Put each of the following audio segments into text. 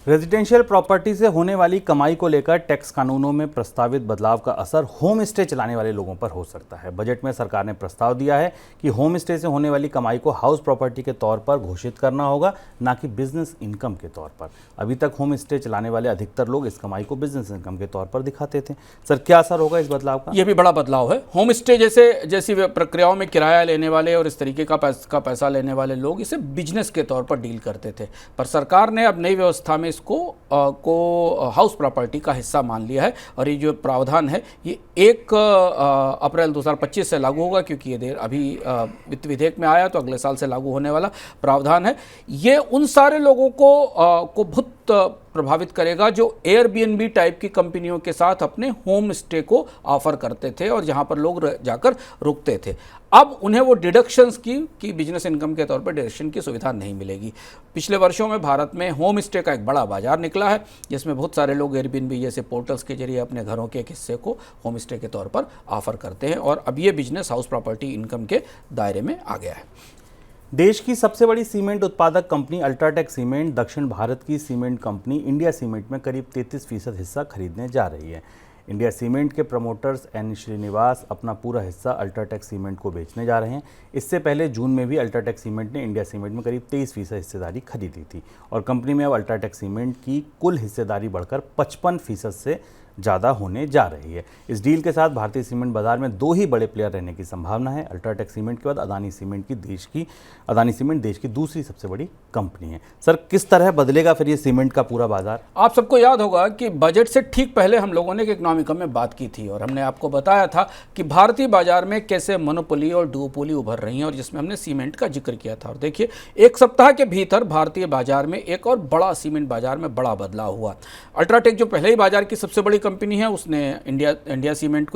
Residential property से होने वाली कमाई को लेकर टैक्स कानूनों में प्रस्तावित बदलाव का असर होम स्टे चलाने वाले लोगों पर हो सकता है। बजट में सरकार ने प्रस्ताव दिया है कि होम स्टे से होने वाली कमाई को हाउस प्रॉपर्टी के तौर पर घोषित करना होगा, ना कि बिजनेस इनकम के तौर पर। अभी तक होम स्टे चलाने वाले अधिकतर लोग इस कमाई को बिजनेस इनकम के तौर पर दिखाते थे। सर, क्या असर होगा इस बदलाव का? यह भी बड़ा बदलाव है। होम स्टे जैसी प्रक्रियाओं में किराया लेने वाले और इस तरीके का पैसा लेने वाले लोग इसे बिजनेस के तौर पर डील करते थे, पर सरकार ने अब नई व्यवस्था में इसको हाउस प्रॉपर्टी का हिस्सा मान लिया है। और ये जो प्रावधान है ये 1 अप्रैल 2025 से लागू होगा, क्योंकि ये अभी वित्त विधेयक में आया तो अगले साल से लागू होने वाला प्रावधान है। ये उन सारे लोगों को बहुत प्रभावित करेगा जो एयरबीएनबी टाइप की कंपनियों के साथ अपने होम स्टे को ऑफर करते थे और जहां पर लोग जाकर रुकते थे। अब उन्हें वो डिडक्शंस की बिजनेस इनकम के तौर पर डिडक्शन की सुविधा नहीं मिलेगी। पिछले वर्षों में भारत में होम स्टे का एक बड़ा बाजार निकला है, जिसमें बहुत सारे लोग एयरबीएनबी जैसे पोर्टल्स के जरिए अपने घरों के एक हिस्से को होम स्टे के तौर पर ऑफर करते हैं, और अब ये बिजनेस हाउस प्रॉपर्टी इनकम के दायरे में आ गया है। देश की सबसे बड़ी सीमेंट उत्पादक कंपनी अल्ट्राटेक सीमेंट दक्षिण भारत की सीमेंट कंपनी इंडिया सीमेंट में करीब 33% हिस्सा खरीदने जा रही है। इंडिया सीमेंट के प्रमोटर्स एन श्रीनिवास अपना पूरा हिस्सा अल्ट्राटेक सीमेंट को बेचने जा रहे हैं। इससे पहले जून में भी अल्ट्राटेक सीमेंट ने इंडिया सीमेंट में करीब 23% हिस्सेदारी खरीदी थी, और कंपनी में अब अल्ट्राटेक सीमेंट की कुल हिस्सेदारी बढ़कर 55% से ज़्यादा होने जा रही है। इस डील के साथ भारतीय सीमेंट बाजार में 2 ही बड़े प्लेयर रहने की संभावना है। अल्ट्राटेक सीमेंट के बाद अदानी सीमेंट देश की दूसरी सबसे बड़ी कंपनी है। सर, किस तरह बदलेगा फिर ये सीमेंट का पूरा बाजार? आप सबको याद होगा कि बजट से ठीक पहले हम लोगों ने एक इकोनॉमिकम में बात की थी, और हमने आपको बताया था कि भारतीय बाजार में कैसे मोनोपोली और डुओपोली उभर रही हैं, और जिसमें हमने सीमेंट का जिक्र किया था। और देखिए, 1 सप्ताह के भीतर भारतीय बाजार में एक और बड़ा सीमेंट बाजार में बड़ा बदलाव हुआ। अल्ट्राटेक जो पहले ही बाजार की सबसे बड़ी कंपनी है, उसने इंडिया सीमेंट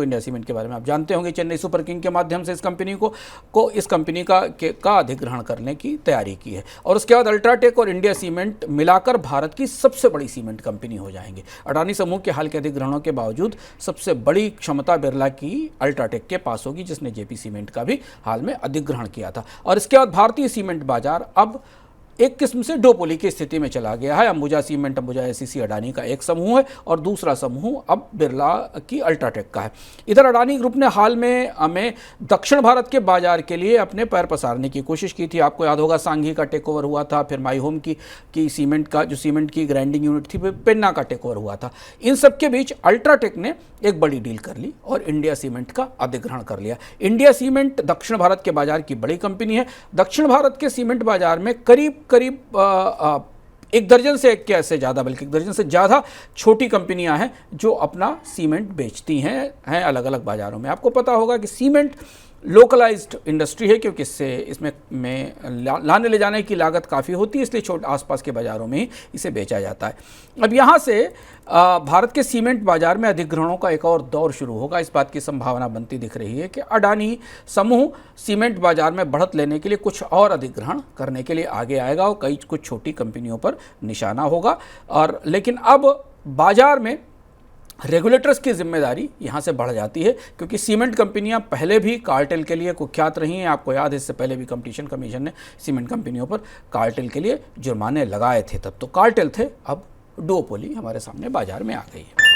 के बारे में आप जानते होंगे, चेन्नई सुपर किंग के माध्यम से इस कंपनी का अधिग्रहण करने की तैयारी की है। और उसके बाद अल्ट्राटेक और इंडिया सीमेंट मिलाकर भारत की सबसे बड़ी सीमेंट कंपनी हो जाएंगे। अडानी समूह के हाल के अधिग्रहणों के बावजूद सबसे बड़ी क्षमता बिरला की अल्ट्राटेक के पास होगी, जिसने जेपी सीमेंट का भी हाल में अधिग्रहण किया था। और इसके बाद भारतीय सीमेंट बाजार अब एक किस्म से डुओपोली की स्थिति में चला गया है। अंबुजा सीमेंट, अंबुजा एसीसी अडानी का एक समूह है, और दूसरा समूह अब बिरला की अल्ट्राटेक का है। इधर अडानी ग्रुप ने हाल में हमें दक्षिण भारत के बाजार के लिए अपने पैर पसारने की कोशिश की थी। आपको याद होगा, सांघी का टेक ओवर हुआ था, फिर माई होम की सीमेंट की ग्राइंडिंग यूनिट थी, फिर पेन्ना का टेक ओवर हुआ था। इन सब के बीच अल्ट्राटेक ने एक बड़ी डील कर ली और इंडिया सीमेंट का अधिग्रहण कर लिया। इंडिया सीमेंट दक्षिण भारत के बाजार की बड़ी कंपनी है। दक्षिण भारत के सीमेंट बाजार में करीब 1 दर्जन से ज़्यादा, बल्कि 1 दर्जन से ज़्यादा छोटी कंपनियां हैं जो अपना सीमेंट बेचती हैं अलग अलग बाज़ारों में। आपको पता होगा कि सीमेंट लोकलाइज्ड इंडस्ट्री है, क्योंकि इसमें लाने ले जाने की लागत काफ़ी होती है, इसलिए आसपास के बाज़ारों में ही इसे बेचा जाता है। अब यहाँ से भारत के सीमेंट बाज़ार में अधिग्रहणों का एक और दौर शुरू होगा। इस बात की संभावना बनती दिख रही है कि अडानी समूह सीमेंट बाज़ार में बढ़त लेने के लिए कुछ और अधिग्रहण करने के लिए आगे आएगा और कुछ छोटी कंपनियों पर निशाना होगा। और लेकिन अब बाज़ार में रेगुलेटर्स की जिम्मेदारी यहाँ से बढ़ जाती है, क्योंकि सीमेंट कंपनियाँ पहले भी कार्टेल के लिए कुख्यात रही हैं। आपको याद है, इससे पहले भी कंपटीशन कमीशन ने सीमेंट कंपनियों पर कार्टेल के लिए जुर्माने लगाए थे, तब तो कार्टेल थे, अब डुओपोली हमारे सामने बाजार में आ गई है।